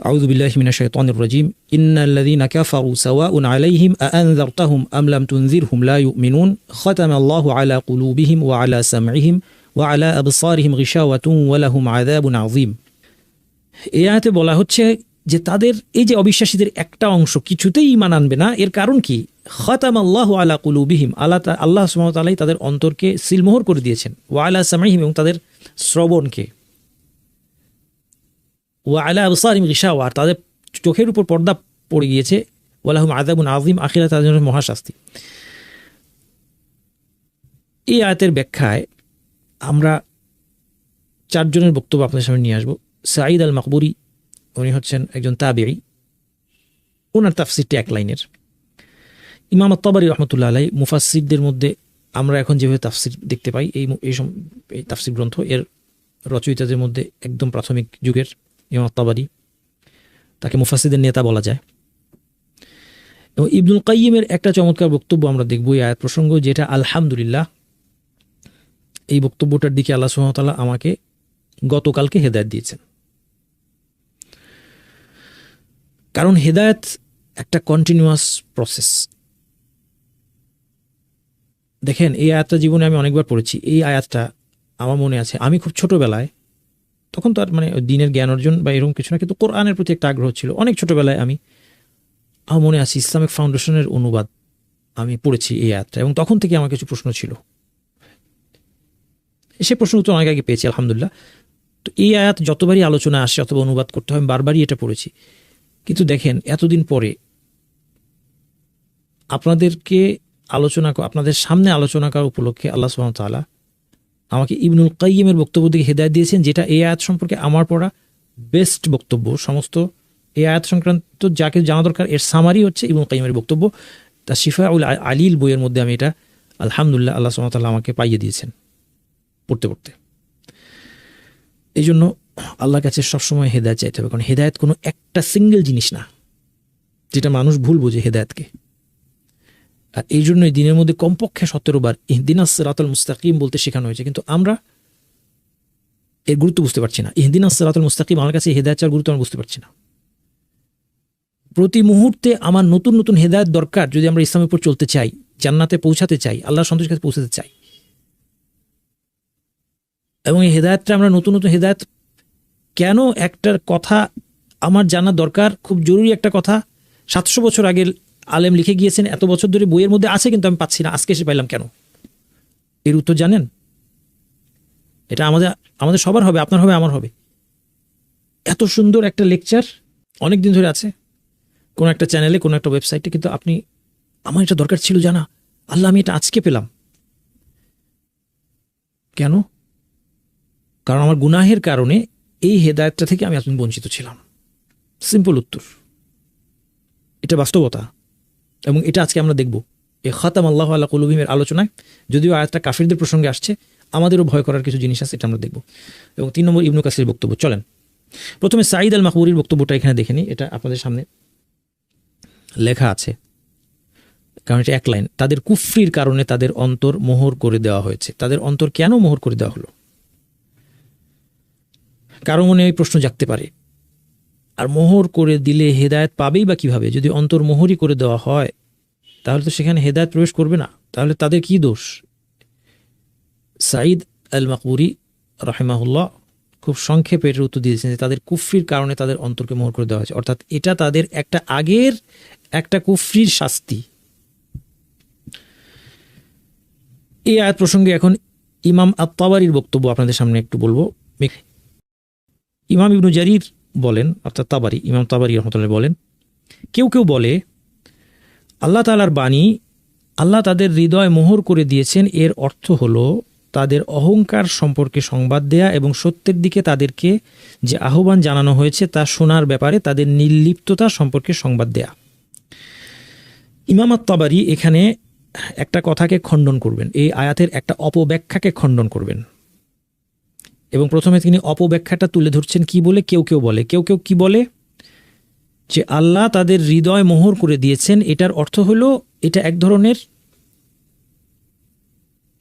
আউযু বিল্লাহি মিনাশ শাইতানির রাজীম ইন্নাল্লাযীনা কাফারু সাওয়াউন আলাইহিম আআনযারতাহুম আম লাম তুনযিরহুম লা ইউমিনুন খাতামাল্লাহু আলা কুলুবিহিম ওয়া আলা সামঈহিম ওয়া আলা আবসারিহিম গিশাওয়াতুন ওয়া লাহুম আযাবুন আযীম। এই আয়াতে বলা হচ্ছে যে তাদের এই যে অবিশ্বাসীদের একটা অংশ কিছুতেই ঈমান আনবে না, এর কারণ কি? খাতামাল্লাহু আলা কুলুবিহিম, আল্লাহ সুবহানাহু ওয়া তাআলা তাদের অন্তরকে সিলমোহর করে দিয়েছেন, ওয়া আলা সামঈহিম, এবং তাদের শ্রবণকে, ওয়া আলা আবসারিহিম গিশাওয়া, আর তাদের চোখের উপর পর্দা পড়ে গিয়েছে, ওয়া লাহুম আযাবুন আযীম, আখিরাতে তাদের জন্য মহাশাস্তি। এই আয়াতের ব্যাখ্যায় আমরা চারজনের বক্তব্য আপনাদের সামনে নিয়ে আসব। সাঈদ আল মাকবুরি, উনি হচ্ছেন একজন তাবেঈ, ওনার তাফসিরটি এক লাইনের। ইমাম আত-তাবারী রাহমাতুল্লাহ আলাইহি, মুফাসসিরদের মধ্যে আমরা এখন যেভাবে তাফসির দেখতে পাই, এই তাফসির গ্রন্থ, এর রচয়িতাদের মধ্যে একদম প্রাথমিক যুগের ইমাম আত-তাবারী, তাকে মুফাসসিরদের নেতা বলা যায়। এবং ইবনুল কাইয়িমের একটা চমৎকার বক্তব্য আমরা দেখব এই আয়াত প্রসঙ্গ, যেটা আলহামদুলিল্লাহ, এই বক্তব্যটার দিকে আল্লাহ সুবহানাহু ওয়া তাআলা আমাকে গতকালকে হেদায়েত দিয়েছেন। কারণ হেদায়েত একটা কন্টিনিউয়াস প্রসেস। দেখেন, এই আয়াতটা জীবনে আমি অনেকবার পড়েছি। এই আয়াতটা আমার মনে আছে, আমি খুব ছোটবেলায়, তখন তো আর দিনের জ্ঞান অর্জন বা এরকম কিছু না, কিন্তু কোরআনের প্রতি একটা আগ্রহ ছিল। অনেক ছোটবেলায় আমার মনে আছে ইসলামিক ফাউন্ডেশনের অনুবাদ আমি পড়েছি এই আয়াতটা, এবং তখন থেকে আমার কিছু প্রশ্ন ছিল, সে প্রশ্ন উত্তর অনেক আগে পেয়েছি আলহামদুলিল্লাহ। তো এই আয়াত যতবারই আলোচনা আসে অথবা অনুবাদ করতে হয়, বারবারই এটা পড়েছি। কিন্তু দেখেন, এতদিন পরে আপনাদের সামনে আলোচনা করার উপলক্ষে আল্লাহ সুবহানাহু ওয়া তাআলা আমাকে ইবনুল কাইয়িমের বক্তব্য থেকে হেদায়েত দিয়েছেন, যেটা এই আয়াত সম্পর্কে আমার পড়া বেস্ট বক্তব্য। সমস্ত এই আয়াত সংক্রান্ত যাকে জানা দরকার, এর সামারি হচ্ছে ইবনুল কাইয়িমের বক্তব্য। তা শিফাউল আলিল বইয়ের মধ্যে আমি এটা আলহামদুলিল্লাহ আল্লাহ সুবহানাহু ওয়া তাআলা আমাকে পাইয়ে দিয়েছেন পড়তে পড়তে। এই জন্য আল্লাহর কাছে সবসময় হেদায়েত চাইতে হবে, কারণ হেদায়েত কোনো একটা সিঙ্গেল জিনিস না, যেটা মানুষ ভুল বোঝে হেদায়েতকে। আর এই জন্যই দিনের মধ্যে কমপক্ষে 17 বার ইহদিনাস সিরাতাল মুস্তাকিম বলতে শেখানো হয়েছে, কিন্তু আমরা এর গুরুত্ব বুঝতে পারছি না। ইহদিনাস সিরাতাল মুস্তাকিম, আমার কাছে হেদায়েত চাওয়ার গুরুত্ব আমি বুঝতে পারছি না। প্রতি মুহূর্তে আমার নতুন নতুন হেদায়েত দরকার, যদি আমরা ইসলামের উপর চলতে চাই, জান্নাতে পৌঁছাতে চাই, আল্লাহর সন্তুষ্টির কাছে পৌঁছাতে চাই। এবং এই হেদায়েতটা আমরা নতুন নতুন হেদায়েত কেন, একটা কথা আমার জানা দরকার, খুব জরুরি একটা কথা, 700 বছর আগের আলেম লিখে গিয়েছেন, এত বছর ধরে বইয়ের মধ্যে আছে, কিন্তু আমি পাচ্ছি না, আজকে এসে পাইলাম কেন? এর উত্তর জানেন? এটা আমাদের সবার হবে, আপনার হবে, আমার হবে। এত সুন্দর একটা লেকচার অনেক দিন ধরে আছে কোন একটা চ্যানেলে, কোন একটা ওয়েবসাইটে, কিন্তু আমার এটা দরকার ছিল জানা, আল্লাহ আমি এটা আজকে পেলাম কেন? কারণ আমার গুনাহের কারণে এই হেদায়েতটা থেকে আমি এতদিন বঞ্চিত ছিলাম। সিম্পল উত্তর, এটা বাস্তবতা। এবং এটা আজকে আমরা দেখব এই খাতামাল্লাহু আলা কুলুবিহিমের আলোচনায়। যদিও আয়াতটা কাফিরদের প্রসঙ্গে আসছে, আমাদেরও ভয় করার কিছু জিনিস আছে, এটা আমরা দেখব। এবং 3 নম্বর ইবনু কাসিরের বক্তব্য। চলেন প্রথমে সাঈদ আল মাকবুরির বক্তব্যটা এখানে দেখে নিই। এটা আপনাদের সামনে লেখা আছে, কারণ এটা এক লাইন। তাদের কুফরির কারণে তাদের অন্তর মোহর করে দেওয়া হয়েছে। তাদের অন্তর কেন মোহর করে দেওয়া হলো? কারো মনে এই প্রশ্ন জাগতে পারে, আর মোহর করে দিলে হেদায়েত পাবেই বা কিভাবে? যদি অন্তর মোহরই করে দেওয়া হয়, তাহলে তো সেখানে হেদায়েত প্রবেশ করবে না, তাহলে তাদের কি দোষ? সাঈদ আল মাকবুরি রাহিমাহুল্লাহ খুব সংক্ষেপে এর উত্তর দিয়েছেন যে তাদের কুফরির কারণে তাদের অন্তরকে মোহর করে দেওয়া হয়েছে, অর্থাৎ এটা তাদের একটা আগের একটা কুফরির শাস্তি। এই আয়াত প্রসঙ্গে এখন ইমাম আত-তাবারির বক্তব্য আপনাদের সামনে একটু বলবো। ইমাম ইবনু জারির বলেন, অর্থাৎ তাবারি, ইমাম তাবারি রাহমাতুল্লাহ বলেন, কেউ কেউ বলে আল্লাহ তাআলার বাণী আল্লাহ তাদের হৃদয় মোহর করে দিয়েছেন, এর অর্থ হলো তাদের অহংকার সম্পর্কে সংবাদ দেয়া এবং সত্যের দিকে তাদেরকে যে আহ্বান জানানো হয়েছে তা শোনার ব্যাপারে তাদের নির্লিপ্ততা সম্পর্কে সংবাদ দেয়া। ইমাম আত-তাবারি এখানে একটা কথাকে খণ্ডন করবেন, এই আয়াতের একটা অপব্যাখ্যাকে খণ্ডন করবেন, এবং প্রথমে তিনি অপব্যাখ্যাটা তুলে ধরছেন কি বলে। কেউ কেউ কি বলে যে আল্লাহ তাদের হৃদয় মোহর করে দিয়েছেন, এটার অর্থ হলো এটা এক ধরনের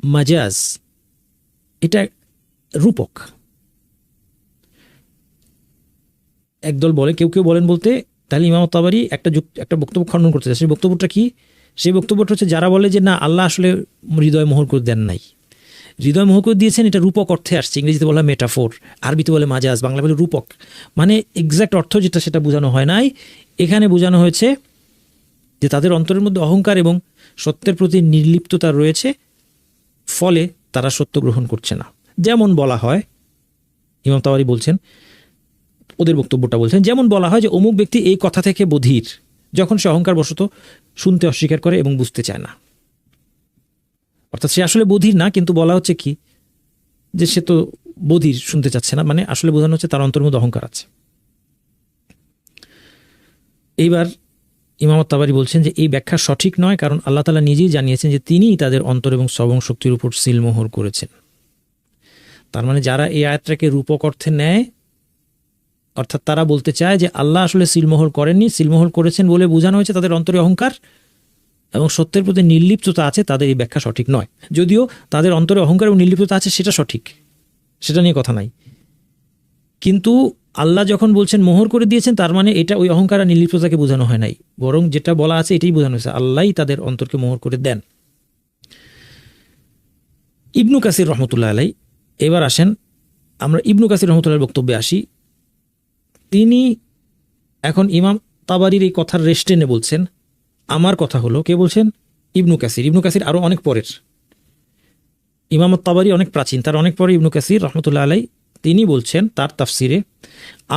মাজাজ, এটা রূপক। একদল বলে, কেউ কেউ বলেন বলতে, তাহলে ইমাম তাবারি একটা বক্তব্য খণ্ডন করতে চায়। সেই বক্তব্যটা কি? সেই বক্তব্যটা হচ্ছে যারা বলে যে না, আল্লাহ আসলে হৃদয় মোহর করে দেন নাই, হৃদয় মোহর করে দিয়েছেন, এটা রূপক অর্থে আসছে। ইংরেজিতে বলা মেটাফোর, আরবিতে বলে মাজাজ, বাংলা বলে রূপক, মানে এক্স্যাক্ট অর্থ যেটা সেটা বোঝানো হয় নাই। এখানে বোঝানো হয়েছে যে তাদের অন্তরের মধ্যে অহংকার এবং সত্যের প্রতি নির্লিপ্ততা রয়েছে, ফলে তারা সত্য গ্রহণ করছে না। যেমন বলা হয়, ইমাম তাবারি বলছেন, ওদের বক্তব্যটা বলছেন, যেমন বলা হয় যে অমুক ব্যক্তি এই কথা থেকে বধির যখন সে অহংকার বশত শুনতে অস্বীকার করে এবং বুঝতে চায় না। অর্থাৎ সে আসলে বধির না, কিন্তু বলা হচ্ছে কি যে সে তো বধির, শুনতে চাচ্ছে না, মানে আসলে বোঝানো হচ্ছে তার অন্তরের মধ্যে অহংকার আছে। এইবার ইমাম তাবারি বলছেন যে এই ব্যাখ্যা সঠিক নয়, কারণ আল্লাহ তাআলা নিজেই জানিয়েছেন যে তিনিই তাদের অন্তর এবং শ্রবণ শক্তির উপর সিলমোহর করেছেন। তার মানে যারা এই আয়াতটাকে রূপক অর্থে নেয়, অর্থাৎ তারা বলতে চায় যে আল্লাহ আসলে সিলমোহর করেননি, সিলমোহর করেছেন বলে বোঝানো হয়েছে তাদের অন্তরে অহংকার এবং সত্যের প্রতি নির্লিপ্ততা আছে, তাদের এই ব্যাখ্যা সঠিক নয়। যদিও তাদের অন্তরে অহংকার এবং নির্লিপ্ততা আছে সেটা সঠিক, সেটা নিয়ে কথা নাই, কিন্তু আল্লাহ যখন বলছেন মোহর করে দিয়েছেন, তার মানে এটা ওই অহংকার আর নির্লিপ্ততাকে বোঝানো হয় নাই, বরং যেটা বলা আছে এটাই বোঝানো হয়েছে, আল্লাহই তাদের অন্তরকে মোহর করে দেন। ইবনু কাসির রহমতুল্লাহ আলাই, এবার আসেন আমরা ইবনু কাসির রহমতুল্লাহর বক্তব্যে আসি। তিনি এখন ইমাম তাবারির এই কথার রেশ টেনে বলছেন, আমার কথা হলো, কে বলছেন? ইবনু কাসির। ইবনু কাসির আরও অনেক পরের, ইমাম তাবারি অনেক প্রাচীন, তার অনেক পরে ইবনু কাসির রহমতুল্লাহ আলাই, তিনি বলছেন তার তাফসিরে,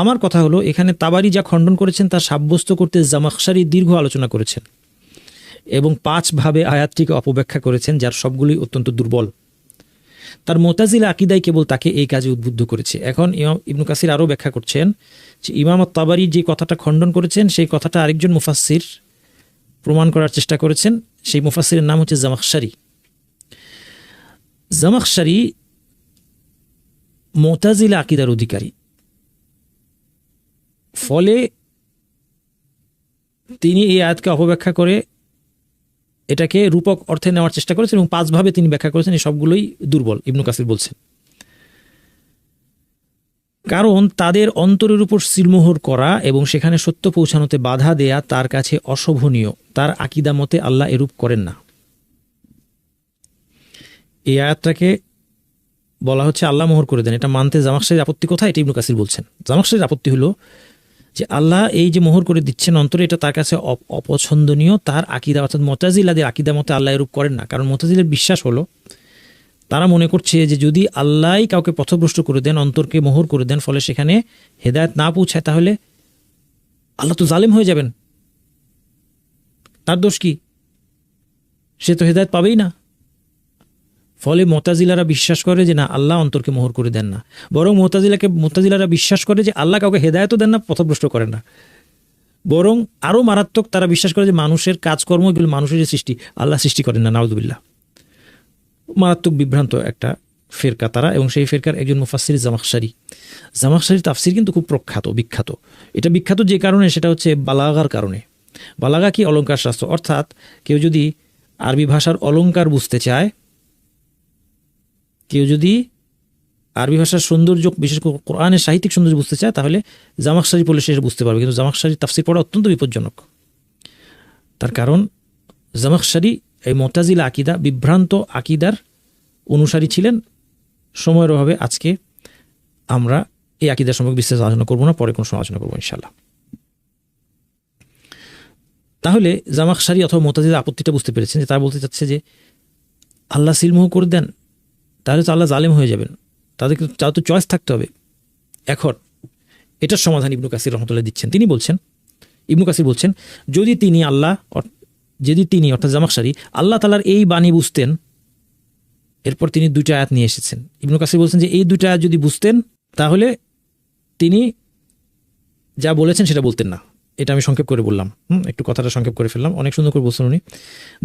আমার কথা হলো এখানে তাবারি যা খণ্ডন করেছেন তা সাব্যস্ত করতে জামাখশারি দীর্ঘ আলোচনা করেছেন এবং 5 ভাবে আয়াতটিকে অপব্যাখ্যা করেছেন, যার সবগুলি অত্যন্ত দুর্বল। তার মুতাজিলা আকীদাই কেবল তাকে এই কাজে উদ্বুদ্ধ করেছে। এখন ইমাম ইবনু কাসির আরও ব্যাখ্যা করছেন যে ইমাম তাবারি যে কথাটা খণ্ডন করেছেন সেই কথাটা আরেকজন মুফাসসির প্রমাণ করার চেষ্টা করেছেন। সেই মুফাসসিরের নাম হচ্ছে জামাখশারি। জামাখশারি মুতাজিলা আকীদার অধিকারী, ফলে তিনি এই আয়াতকে অপব্যাখ্যা করে এটাকে রূপক অর্থে নেওয়ার চেষ্টা করেছেন এবং 5 ভাবে তিনি ব্যাখ্যা করেছেন, এই সবগুলোই দুর্বল, ইবনু কাসির বলছেন। কারণ তাদের অন্তরের উপর সিলমোহর করা এবং সেখানে সত্য পৌঁছানোতে বাধা দেয়া তার কাছে অশোভনীয়, তার আকীদা মতে আল্লাহ এরূপ করেন না। এই আয়াতটাকে বলা হচ্ছে আল্লাহ মোহর করে দেন, এটা মানতে জামাখশারির আপত্তি কোথায়? এটা ইবনু কাসির বলছেন। জামাখশারির আপত্তি হলো যে আল্লাহ এই যে মোহর করে দিচ্ছেন অন্তরে, এটা তার কাছে অপছন্দনীয়, তার আকীদা অর্থাৎ মুতাজিলাদের আকীদা মতে আল্লাহ এরূপ করেন না। কারণ মুতাজিলার বিশ্বাস হলো, তারা মনে করছে যে যদি আল্লাহই কাউকে পথভ্রষ্ট করে দেন, অন্তরকে মোহর করে দেন, ফলে সেখানে হেদায়েত না পৌঁছায়, তাহলে আল্লাহ তো জালেম হয়ে যাবেন, তার দোষ কি? সে তো হেদায়েত পাবেই না। ফলে মুতাজিলারা বিশ্বাস করে যে না, আল্লাহ অন্তরকে মোহর করে দেন না, বরং মুতাজিলারা বিশ্বাস করে যে আল্লাহ কাউকে হেদায়েতও দেন না, পথভ্রষ্ট করেন না, বরং আরও মারাত্মক, তারা বিশ্বাস করে যে মানুষের কাজকর্ম এগুলো মানুষের সৃষ্টি, আল্লাহ সৃষ্টি করেন না। নাউযুবিল্লাহ। মারাত্মক বিভ্রান্ত একটা ফেরকা তারা, এবং সেই ফেরকার একজন মুফাসসির জামাখশারি। জামাখশারির তাফসির কিন্তু খুব বিখ্যাত। এটা বিখ্যাত যে কারণে, সেটা হচ্ছে বালাগার কারণে। বালাগা কি? অলঙ্কার শাস্ত্র। অর্থাৎ কেউ যদি আরবি ভাষার অলঙ্কার বুঝতে চায়, কেউ যদি আরবি ভাষার সৌন্দর্য, বিশেষ করে কোরআনের সাহিত্যিক সৌন্দর্য বুঝতে চায়, তাহলে জামাখশারি পড়লে সে বুঝতে পারবে। কিন্তু জামাখশারির তাফসির পড়া অত্যন্ত বিপজ্জনক। তার কারণ জামাখশারি এই মুতাজিলা আকীদা, বিভ্রান্ত আকীদার অনুসারী ছিলেন। সময়ের অভাবে আজকে আমরা এই আকীদার সম্পর্কে বিস্তারিত আলোচনা করবো না, পরে কোনো সময় আলোচনা করবো ইনশাআল্লাহ। তাহলে জামাখশারি অথবা মুতাজিলা আপত্তিটা বুঝতে পেরেছেন, যে তারা বলতে চাচ্ছে যে আল্লাহ সিলমোহ করে দেন, তাহলে তো আল্লাহ জালেম হয়ে যাবেন, তাদের তো চয়েস থাকতে হবে। এখন এটার সমাধান ইবনু কাসির রহমতুল্লাহ দিচ্ছেন। তিনি বলছেন, ইবনু কাসির বলছেন, যদি তিনি অর্থাৎ জামাখশারি আল্লাহ তাআলার এই বাণী বুঝতেন, এরপর তিনি 2টা আয়াত নিয়ে এসেছেন। ইবনু কাসির বলছেন যে এই 2টা আয়াত যদি বুঝতেন, তাহলে তিনি যা বলেছেন সেটা বলতেন না। এটা আমি সংক্ষেপ করে বললাম, একটু কথাটা সংক্ষেপ করে ফেললাম, অনেক সুন্দর করে বলছেন উনি।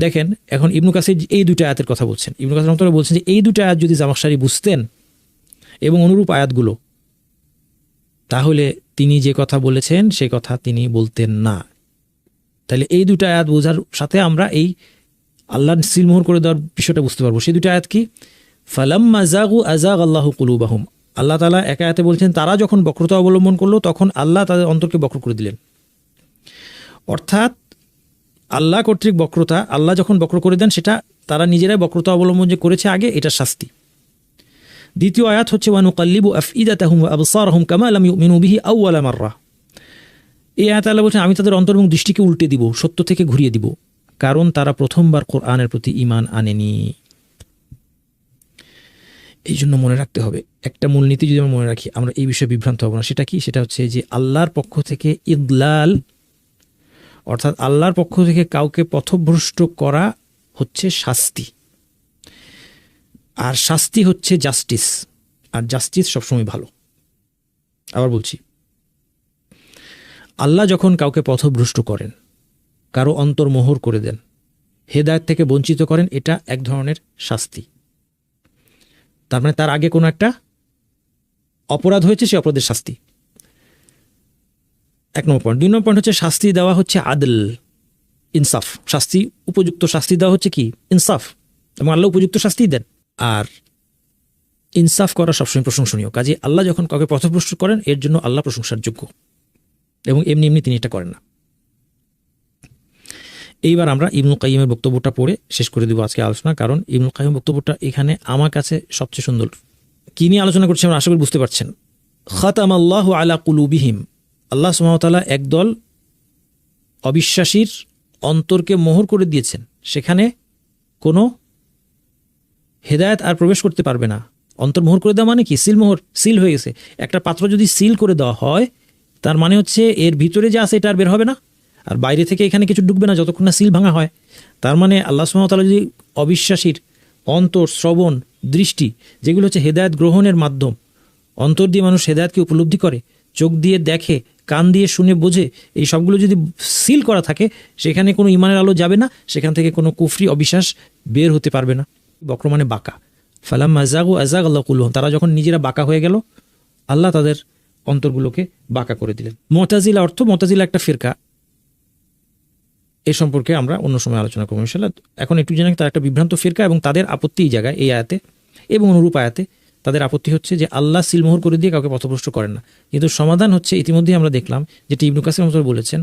দেখেন, এখন ইবনু কাসির এই 2টা আয়াতের কথা বলছেন। ইবনু কাসির রহমতুল্লাহ বলছেন যে এই 2টা আয়াত যদি জামাখশারি বুঝতেন এবং অনুরূপ আয়াতগুলো, তাহলে তিনি যে কথা বলেছেন সেই কথা তিনি বলতেন না। তাহলে এই 2টা আয়াত বোঝার সাথে আমরা এই আল্লাহর সিলমোহর করে দেওয়ার বিষয়টা বুঝতে পারবো। সেই 2টা আয়াত কি? ফালাম্মা যাগু আযাগা আল্লাহু কুলুবাহুম, আল্লাহ তাআলা এক আয়াতে বলছেন তারা যখন বক্রতা অবলম্বন করলো তখন আল্লাহ তাদের অন্তরকে বক্র করে দিলেন। অর্থাৎ আল্লাহ কর্তৃক বক্রতা, আল্লাহ যখন বক্র করে দেন সেটা তারা নিজেরাই বক্রতা অবলম্বন যে করেছে আগে, এটা শাস্তি। দ্বিতীয় আয়াত হচ্ছে ওয়ানুকাল্লিবু আফইদাতাহুম ওয়া আবসারহুম কামা লাম ইউমিনু বিহি আউওয়ালা মাররা। এই আয়াতে আল্লাহ বলছেন আমি তাদের অন্তর এবং দৃষ্টিকে উল্টে দিব, সত্য থেকে ঘুরিয়ে দিব, কারণ তারা প্রথমবার কোরআনের প্রতি ঈমান আনেনি। এই জন্য মনে রাখতে হবে, একটা মূলনীতি যদি আমরা মনে রাখি, আমরা এই বিষয়ে বিভ্রান্ত হব না। সেটা কি? সেটা হচ্ছে যে আল্লাহর পক্ষ থেকে ইদলাল, অর্থাৎ আল্লাহর পক্ষ থেকে কাউকে পথভ্রষ্ট করা হচ্ছে শাস্তি, আর শাস্তি হচ্ছে জাস্টিস, আর জাস্টিস সবসময় ভালো। আবার বলছি, আল্লাহ যখন কাউকে পথভ্রষ্ট করেন, কারো অন্তর্মোহর করে দেন, হেদায়েত থেকে বঞ্চিত করেন, এটা এক ধরনের শাস্তি। তার মানে তার আগে কোনো একটা অপরাধ হয়েছে, সে অপরাধের শাস্তি। এক নম্বর পয়েন্ট। 2 নম্বর পয়েন্ট হচ্ছে শাস্তি দেওয়া হচ্ছে আদল, ইনসাফ। শাস্তি, উপযুক্ত শাস্তি দেওয়া হচ্ছে কি? ইনসাফ। এবং আল্লাহ উপযুক্ত শাস্তি দেন, আর ইনসাফ করা সবসময় প্রশংসনীয়। কাজে আল্লাহ যখন কাউকে পথভ্রষ্ট করেন, এর জন্য আল্লাহ প্রশংসার যোগ্য, এবং এমনি এমনি তিনি এটা করেন না। এইবার আমরা ইবনুল কাইয়িমের বক্তব্যটা পড়ে শেষ করে দিব আজকে আলোচনা, কারণ ইবনুল কাইয়িম বক্তব্যটা এখানে আমার কাছে সবচেয়ে সুন্দর। কি নিয়ে আলোচনা করছি আমরা আশা করি বুঝতে পারছেন। খাতামাল্লাহু আলা কুলুবিহিম, আল্লাহ সুবহানাহু ওয়া তাআলা একদল অবিশ্বাসীর অন্তরকে মোহর করে দিয়েছেন, সেখানে কোনো হেদায়েত আর প্রবেশ করতে পারবে না। অন্তর্মোহর করে দেওয়া মানে কি? সিলমোহর, সিল হয়ে গেছে। একটা পাত্র যদি সিল করে দেওয়া হয়, তার মানে হচ্ছে এর ভিতরে যা আছে এটা আর বের হবে না, আর বাইরে থেকে এখানে কিছু ঢুকবে না যতক্ষণ না সিল ভাঙা হয়। তার মানে আল্লাহ সুবহানাহু ওয়া তাআলা যদি অবিশ্বাসীর অন্তর, শ্রবণ, দৃষ্টি, যেগুলো হচ্ছে হেদায়েত গ্রহণের মাধ্যম, অন্তর দিয়ে মানুষ হেদায়েতকে উপলব্ধি করে, চোখ দিয়ে দেখে, কান দিয়ে শুনে বোঝে, এই সবগুলো যদি সিল করা থাকে, সেখানে কোনো ইমানের আলো যাবে না, সেখান থেকে কোনো কুফরি, অবিশ্বাস বের হতে পারবে না। বক্র মানে বাঁকা। ফালাম্মা যাগু আযাগ আল্লাহু কুলুহুম, তারা যখন নিজেরা বাঁকা হয়ে গেল, আল্লাহ তাদের অন্তরগুলোকে বাঁকা করে দিলেন। মুতাজিলা অর্থ, মুতাজিলা একটা ফিরকা, এই সম্পর্কে আমরা অন্য সময় আলোচনা করব ইনশাআল্লাহ। এখন একটু জেনে তার একটা বিভ্রান্ত ফিরকা, এবং তাদের আপত্তি এই জায়গায়, এই আয়াতে এবং অনুরূপ আয়াতে তাদের আপত্তি হচ্ছে যে আল্লাহ সিলমোহর করে দিয়ে কাউকে পথভ্রষ্ট করেন না। কিন্তু সমাধান হচ্ছে, ইতিমধ্যেই আমরা দেখলাম যেটি ইবনে কাসির রাহিমাহুল্লাহ বলেছেন,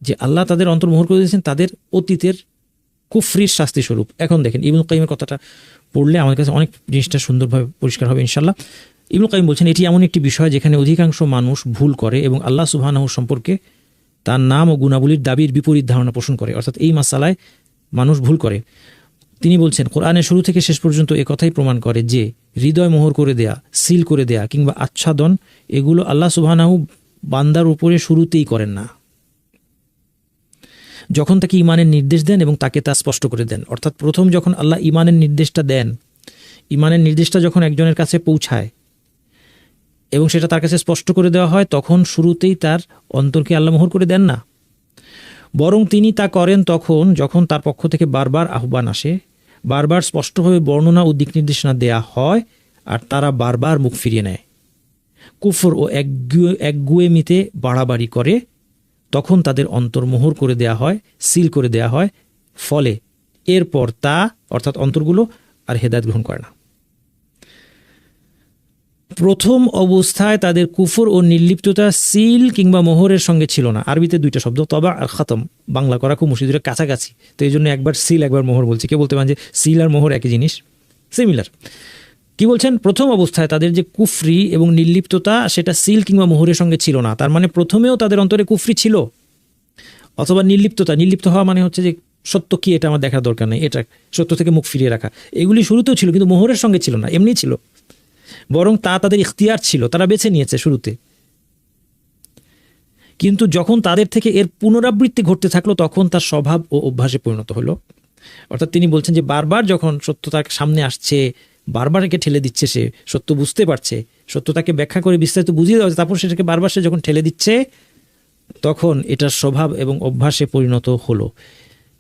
যে আল্লাহ তাদের অন্তর্মোহর করে দিয়েছেন তাদের অতীতের কুফরির শাস্তি স্বরূপ। এখন দেখেন ইবনুল কাইয়িমের কথাটা পড়লে আমার কাছে অনেক জিনিসটা সুন্দরভাবে পরিষ্কার হবে ইনশাআল্লাহ। ইবনুল কাইয়িম বলছেন এটি এমন একটি বিষয় যেখানে অধিকাংশ মানুষ ভুল করে এবং আল্লাহ সুবহানাহু সম্পর্কে তার নাম ও গুণাবলীর দাবির বিপরীত ধারণা পোষণ করে। অর্থাৎ এই মাসালায় মানুষ ভুল করে। তিনি বলছেন কোরআনের শুরু থেকে শেষ পর্যন্ত একথাই প্রমাণ করে যে হৃদয় মোহর করে দেয়া, সিল করে দেয়া কিংবা আচ্ছাদন, এগুলো আল্লাহ সুবহানাহু বান্দার উপরে শুরুতেই করেন না, যখন তাকে ইমানের নির্দেশ দেন এবং তাকে তা স্পষ্ট করে দেন। অর্থাৎ প্রথম যখন আল্লাহ ইমানের নির্দেশটা দেন, ইমানের নির্দেশটা যখন একজনের কাছে পৌঁছায় এবং সেটা তার কাছে স্পষ্ট করে দেওয়া হয়, তখন শুরুতেই তার অন্তরকে আল্লাহ মোহর করে দেন না, বরং তিনি তা করেন তখন যখন তার পক্ষ থেকে বারবার আহ্বান আসে, বারবার স্পষ্টভাবে বর্ণনা ও দিক নির্দেশনা দেয়া হয়, আর তারা বারবার মুখ ফিরিয়ে নেয়, কুফর ও একগুয়েমিতে বাড়াবাড়ি করে, তখন তাদের অন্তর মোহর করে দেয়া হয়, সিল করে দেয়া হয়। ফলে এরপর তা, অর্থাৎ অন্তরগুলো আর হেদায়েত গ্রহণ করে না। প্রথম অবস্থায় তাদের কুফর ও নির্লিপ্ততা সিল কিংবা মোহরের সঙ্গে ছিল না। আরবিতে দুইটা শব্দ, তবা আর খতম, বাংলা করা খুব মুশকিল, কাছাকাছি, তো এই জন্য একবার সিল একবার মোহর বলছি। কেউ বলতে পারেন যে সিল আর মোহর একই জিনিস, সিমিলার। কি বলছেন? প্রথম অবস্থায় তাদের যে কুফরি এবং নির্লিপ্ততা, সেটা সিল কিংবা মোহরের সঙ্গে ছিল না। তার মানে প্রথমেও তাদের অন্তরে কুফরি ছিল, অথবা নির্লিপ্ততা। নির্লিপ্ত হওয়া মানে হচ্ছে যে সত্য কি এটা আমার দেখার দরকার নেই, এটা সত্য থেকে মুখ ফিরিয়ে রাখা, এগুলি শুরুতেও ছিল, কিন্তু মোহরের সঙ্গে ছিল না, এমনি ছিল, বরং তা তাদের ইখতিয়ার ছিল, তারা বেছে নিয়েছে শুরুতে। কিন্তু যখন তাদের থেকে এর পুনরাবৃত্তি ঘটতে থাকলো, তখন তার স্বভাব ও অভ্যাসে পরিণত হলো। অর্থাৎ তিনি বলছেন যে বারবার যখন সত্য তার সামনে আসছে, বারবার একে ঠেলে দিচ্ছে, সে সত্য বুঝতে পারছে, সত্য তাকে ব্যাখ্যা করে বিস্তারিত বুঝিয়ে দেওয়া হচ্ছে, তারপর সেটাকে বারবার সে যখন ঠেলে দিচ্ছে, তখন এটার স্বভাব এবং অভ্যাসে পরিণত হলো।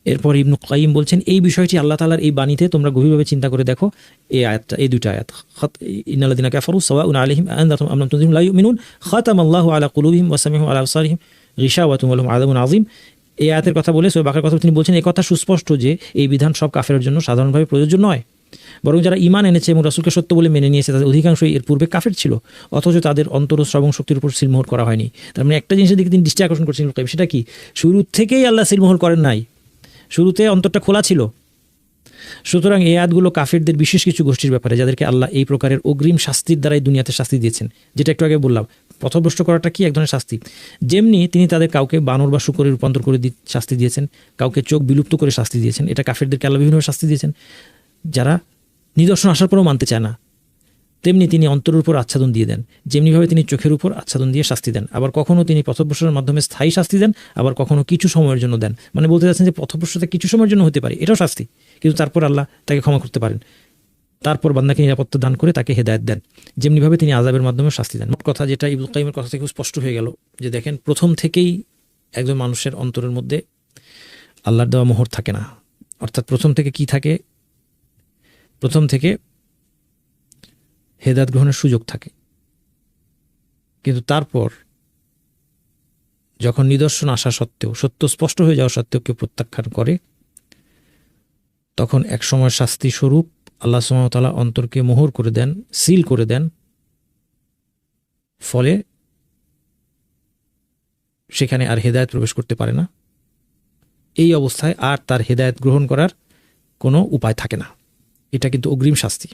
এরপর ইবনে কাইয়িম বলছেন এই বিষয়টি আল্লাহ তাআলার এই বাণীতে তোমরা গভীরভাবে চিন্তা করে দেখো। এই আয়াতটা, এই দুটো আয়াত, ইন্নাল্লাযিনা কাফারু সাওয়াউন আলাইহিম আনযারতুম আম লাম তুনজিরহুম লা ইউমিনুন খাতামাল্লাহু আলা কুলুবিহিম ওয়া সামিহুম আলা আবসারিহিম গিশাওয়াতুন ওয়া লাহুম আযাবুন আযীম। এই আয়াতের কথা বলে সূরা বাকারার কথা তিনি বলছেন এই কথা সুস্পষ্ট যে এই বিধান সব কাফেরের জন্য সাধারণভাবে প্রযোজ্য নয়। বরং যারা ঈমান এনেছে এবং রাসূলকে সত্য বলে মেনে নিয়েছে তাদের অধিকাংশই এর পূর্বে কাফের ছিল, অথচ তাদের অন্তর ও শ্রবণ শক্তির উপর সিলমোহর করা হয়নি। তার মানে একটা জিনিসের দিকে তিনি দৃষ্টি আকর্ষণ করছেন, সেটা কি? শুরু থেকেই আল্লাহ সিলমোহর করেন নাই, শুরুতে অন্তরটা খোলা ছিল। সুতরাং এই আয়াতগুলো কাফেরদের বিশেষ কিছু গোষ্ঠীর ব্যাপারে, যাদেরকে আল্লাহ এই প্রকারের অগ্রিম শাস্তির দ্বারাই দুনিয়াতে শাস্তি দিয়েছেন, যেটা একটু আগে বললাম। পথভ্রষ্ট করাটা কি? এক ধরনের শাস্তি। যেমনি তিনি তাদের কাউকে বানর বা শূকরে রূপান্তর করে শাস্তি দিয়েছেন, কাউকে চোখ বিলুপ্ত করে শাস্তি দিয়েছেন, এটা কাফেরদেরকে আল্লাহ বিভিন্নভাবে শাস্তি দিয়েছেন, যারা নিদর্শন আসার পরেও মানতে চায় না। তেমনি তিনি অন্তরের উপর আচ্ছাদন দিয়ে দেন, যেমনিভাবে তিনি চোখের উপর আচ্ছাদন দিয়ে শাস্তি দেন। আবার কখনও তিনি পথভ্রষ্টের মাধ্যমে স্থায়ী শাস্তি দেন, আবার কখনও কিছু সময়ের জন্য দেন। মানে বলতে চাচ্ছেন যে পথভ্রষ্টতা কিছু সময়ের জন্য হতে পারে, এটাও শাস্তি, কিন্তু তারপর আল্লাহ তাকে ক্ষমা করতে পারেন, তারপর বান্দাকে নিরাপত্তা দান করে তাকে হেদায়েত দেন, যেমনিভাবে তিনি আযাবের মাধ্যমে শাস্তি দেন। মোট কথা, যেটা ইবনুল কাইয়িমের কথা থেকে স্পষ্ট হয়ে গেল, যে দেখেন, প্রথম থেকেই একজন মানুষের অন্তরের মধ্যে আল্লাহর দেওয়া মোহর থাকে না। অর্থাৎ প্রথম থেকে কি থাকে? প্রথম থেকে হেদায়েত গ্রহণের সুযোগ থাকে, কিন্তু তারপর যখন নিদর্শন আসা সত্ত্বেও, সত্য স্পষ্ট হয়ে যাওয়া সত্ত্বেও কেউ প্রত্যাখ্যান করে, তখন এক সময় শাস্তি স্বরূপ আল্লাহ সুবহানাহু ওয়া তাআলা অন্তরকে মোহর করে দেন, সিল করে দেন। ফলে সেখানে আর হেদায়েত প্রবেশ করতে পারে না। এই অবস্থায় আর তার হেদায়েত গ্রহণ করার কোনো উপায় থাকে না। এটা কিন্তু অগ্রিম শাস্তি।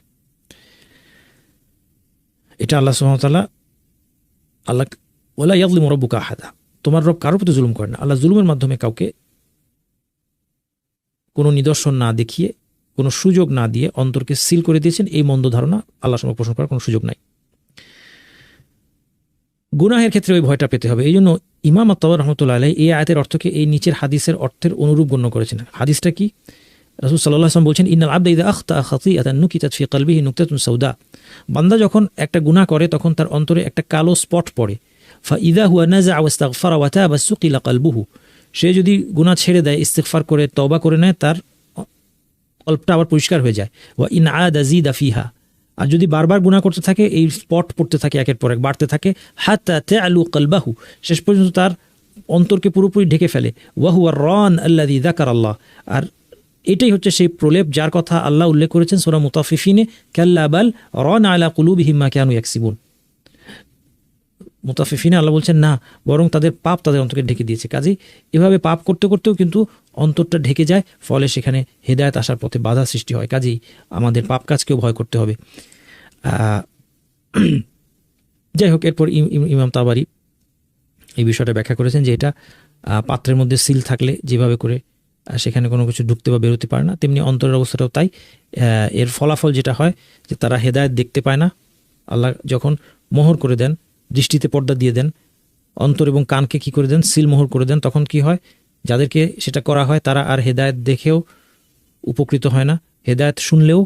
এটা আল্লাহ সুবহানাহু ওয়া তাআলা, আল্লাহ ওয়ালা ইয়াযলিমু রাব্বুকা আহাদা, তোমার রব কারোর প্রতি জুলুম করে না। আল্লাহ জুলুমের মাধ্যমে কাউকে কোনো নিদর্শন না দেখিয়ে, কোনো সুযোগ না দিয়ে অন্তরকে সিল করে দিয়েছেন। এই মন্দ ধারণা আল্লাহর সঙ্গে পোষণ করার কোনো সুযোগ নাই। গুনাহের ক্ষেত্রে ওই ভয়টা পেতে হবে। এই জন্য ইমাম আত-তাবারী রাহমাতুল্লাহ আলাইহি এই আয়াতের অর্থকে এই নিচের হাদিসের অর্থের অনুরূপ গণ্য করেছেন। হাদিসটা কি? রাসূল সাল্লাল্লাহু আলাইহি ওয়াসাল্লাম বলছেন, ইন্নাল আবদা ইযা আখতা খাতিআতান নুকিতাত ফি কলবিহি নুকতাতুন সাউদা। বান্দা যখন একটা গুনাহ করে তখন তার অন্তরে একটা কালো স্পট পড়ে। ফা ইযা হুয়া নাযাআ ওয়াস্তাগফারা ওয়া তাবা সুকিলা কলবুহু। সে যদি গুনাহ ছেড়ে দেয়, ইস্তিগফার করে, তওবা করে নেয়, তার কল্পটা আবার পরিষ্কার হয়ে যায়। ওয়া ইন আদা জিদা ফিহা। আর যদি বারবার গুনাহ করতে থাকে, এই স্পট পড়তে থাকে, একের পর এক বাড়তে থাকে, হাত্তা তা'লু কলবাহু, শেষ পর্যন্ত তার অন্তরকে পুরোপুরি ঢেকে ফেলে। ওয়া হুয়া রান আল্লাযী যাকারাল্লাহ। আর এটাই হচ্ছে সেই প্রলেপ যার কথা আল্লাহ উল্লেখ করেছেন সূরা মুতাফফিফিনে, কাল্লা বাল রান আলা কুলুবিহিম মা কানু ইয়াকসিবুন। মুতাফফিফিনে আল্লাহ বলছেন, না, বরং তাদের পাপ তাদের অন্তরকে ঢেকে দিয়েছে। কাজেই এভাবে পাপ করতে করতেও কিন্তু অন্তরটা ঢেকে যায়, ফলে সেখানে হেদায়েত আসার পথে বাধা সৃষ্টি হয়। কাজেই আমাদের পাপ কাজকেও ভয় করতে হবে। যাই হোক, এরপর ইমাম তাবারি এই বিষয়টা ব্যাখ্যা করেছেন যে এটা পাত্রের মধ্যে সিল থাকলে যেভাবে করে সেখানে কোনো কিছু ঢুকতে বা বেরোতে পারে না, তেমনি অন্তরের অবস্থাটাও তাই। এর ফলাফল যেটা হয় যে তারা হেদায়েত দেখতে পায় না। আল্লাহ যখন মোহর করে দেন, দৃষ্টিতে পর্দা দিয়ে দেন, অন্তর এবং কানকে কি করে দেন? সিল মোহর করে দেন। তখন কি হয়? যাদেরকে সেটা করা হয় তারা আর হেদায়েত দেখেও উপকৃত হয় না। হেদায়েত শুনলেও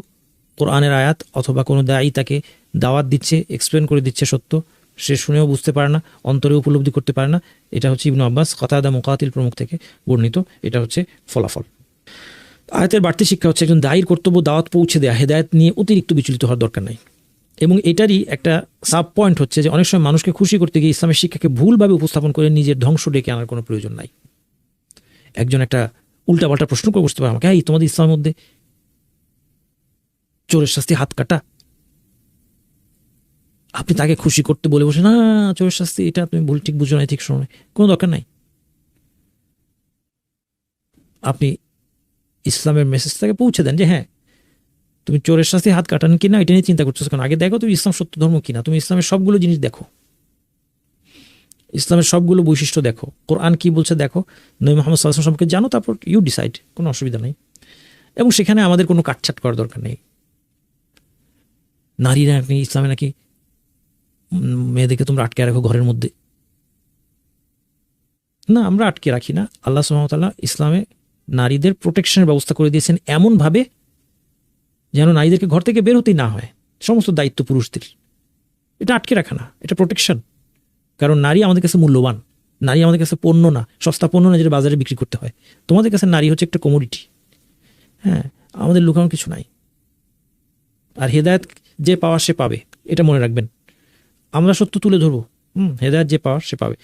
কোরআনের আয়াত অথবা কোনো দায়ী তাকে দাওয়াত দিচ্ছে, এক্সপ্লেন করে দিচ্ছে সত্য, সে শুনেও বুঝতে পারে না, অন্তরে উপলব্ধি করতে পারে না। এটা হচ্ছে ইবনে আব্বাস, কাতাদা, মুকাতিল প্রমুখ থেকে বর্ণিত। এটা হচ্ছে ফলাফল। আয়াতের বাড়তি শিক্ষা হচ্ছে একজন দায়ীর কর্তব্য দাওয়াত পৌঁছে দেয়া, হেদায়েত নিয়ে অতিরিক্ত বিচলিত হওয়ার দরকার নাই। এবং এটারই একটা সাব পয়েন্ট হচ্ছে যে অনেক সময় মানুষকে খুশি করতে গিয়ে ইসলামের শিক্ষাকে ভুলভাবে উপস্থাপন করে নিজের ধ্বংস ডেকে আনার কোনো প্রয়োজন নাই। একজন একটা উল্টাপাল্টা প্রশ্ন করে বসতে পারে আমাকে, এই তোমাদের ইসলামের মধ্যে চোরের শাস্তি হাত কাটা, আপনি তাকে খুশি করতে বলে বসে, না চোরের শাস্তি এটা তুমি ভুল, ঠিক বুঝো নাই, ঠিক শোনো নাই, কোনো দরকার নাই। আপনি ইসলামের মেসেজটাকে পৌঁছে দেন যে হ্যাঁ, তুমি চোরের শাস্তি হাত কাটান কিনা এটা নিয়ে চিন্তা করছো, কারণ আগে দেখো তুমি ইসলাম সত্য ধর্ম কিনা, তুমি ইসলামের সবগুলো জিনিস দেখো, ইসলামের সবগুলো বৈশিষ্ট্য দেখো, কোরআন কি বলছে দেখো, নবী মুহাম্মদ সাল্লাল্লাহু আলাইহি ওয়াসাল্লাম সম্পর্কে জানো, তারপর ইউ ডিসাইড, কোনো অসুবিধা নেই। এবং সেখানে আমাদের কোনো কাটছাট করার দরকার নেই। নারীরা নাকি ইসলামে নাকি মেয়েদেরকে তোমরা আটকে রাখো ঘরের মধ্যে, না, আমরা আটকে রাখি না। আল্লাহ সুবহানাহু ওয়া তাআলা ইসলামে নারীদের প্রোটেকশনের ব্যবস্থা করে দিয়েছেন এমনভাবে যেন নারীদেরকে ঘর থেকে বের হতেই না হয়, সমস্ত দায়িত্ব পুরুষদের। এটা আটকে রাখা না, এটা প্রোটেকশন। কারণ নারী আমাদের কাছে মূল্যবান, নারী আমাদের কাছে পণ্য না, সস্তা পণ্য না যেটা বাজারে বিক্রি করতে হয়। তোমাদের কাছে নারী হচ্ছে একটা কমোডিটি। হ্যাঁ, আমাদের লুকানোর কিছু নাই। আর হেদায়েত যে পাওয়া সে পাবে, এটা মনে রাখবেন। আমরা সত্য তুলে ধরবো, হেদায়েত যে পাওয়া সে পাবে।